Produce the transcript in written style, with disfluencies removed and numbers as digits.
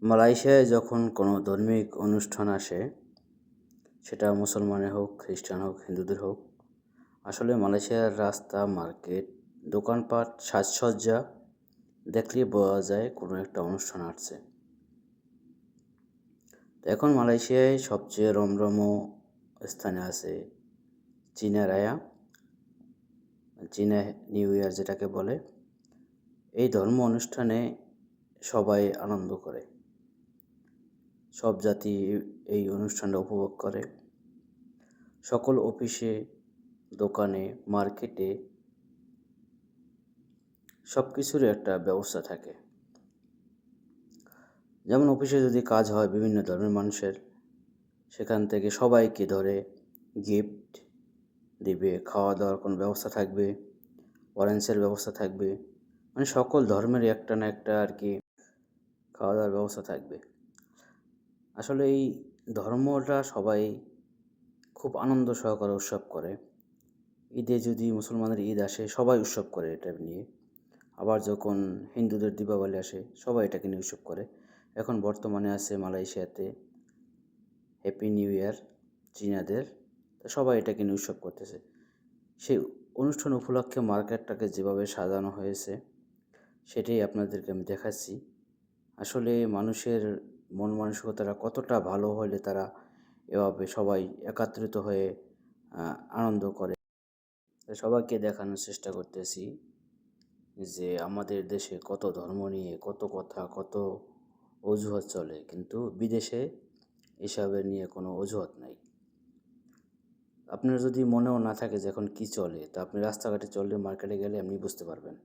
মালয়েশিয়ায় যখন কোনো ধর্মিক অনুষ্ঠান আসে, সেটা মুসলমানের হোক, খ্রিস্টান হোক, হিন্দুদের হোক, আসলে মালয়েশিয়ার রাস্তা, মার্কেট, দোকানপাট, সাজসজ্জা দেখলেই বোঝা যায় কোনো একটা অনুষ্ঠান আসছে। তো এখন মালয়েশিয়ায় সবচেয়ে রমরম স্থানে আছে চীনা রায়া, চীনা নিউ ইয়ার যেটাকে বলে। এই ধর্ম অনুষ্ঠানে সবাই আনন্দ করে, সব জাতি এই অনুষ্ঠানটা উপভোগ করে। সকল অফিসে, দোকানে, মার্কেটে সব কিছুরই একটা ব্যবস্থা থাকে। যেমন অফিসে যদি কাজ হয় বিভিন্ন ধর্মের মানুষের, সেখান থেকে সবাইকে ধরে গিফট দিবে, খাওয়া দাওয়ার কোনো ব্যবস্থা থাকবে, অরেঞ্জের ব্যবস্থা থাকবে, মানে সকল ধর্মেরই একটা না একটা আর কি খাওয়া দাওয়ার ব্যবস্থা থাকবে। আসলে এই ধর্মটা সবাই খুব আনন্দ সহকারে উৎসব করে। ঈদে যদি মুসলমানের ঈদ আসে, সবাই উৎসব করে এটা নিয়ে। আবার যখন হিন্দুদের দীপাবলি আসে, সবাই এটাকে নিয়ে উৎসব করে। এখন বর্তমানে আছে মালয়েশিয়াতে হ্যাপি নিউ ইয়ার চীনাদের, তো সবাই এটাকে নিয়ে উৎসব করতেছে। সেই অনুষ্ঠান উপলক্ষে মার্কেটটাকে যেভাবে সাজানো হয়েছে, সেটাই আপনাদেরকে আমি দেখাচ্ছি। আসলে মানুষের মন মানসিকতাটা কতটা ভালো হলে তারা এভাবে সবাই একত্রিত হয়ে আনন্দ করে। সবাইকে দেখানোর চেষ্টা করতেছি যে আমাদের দেশে কত ধর্ম নিয়ে কত কথা, কত অজুহাত চলে, কিন্তু বিদেশে এসবের নিয়ে কোনো অজুহাত নাই। আপনার যদি মনেও না থাকে যে এখন কী চলে, তা আপনি রাস্তাঘাটে চললে, মার্কেটে গেলে এমনি বুঝতে পারবেন।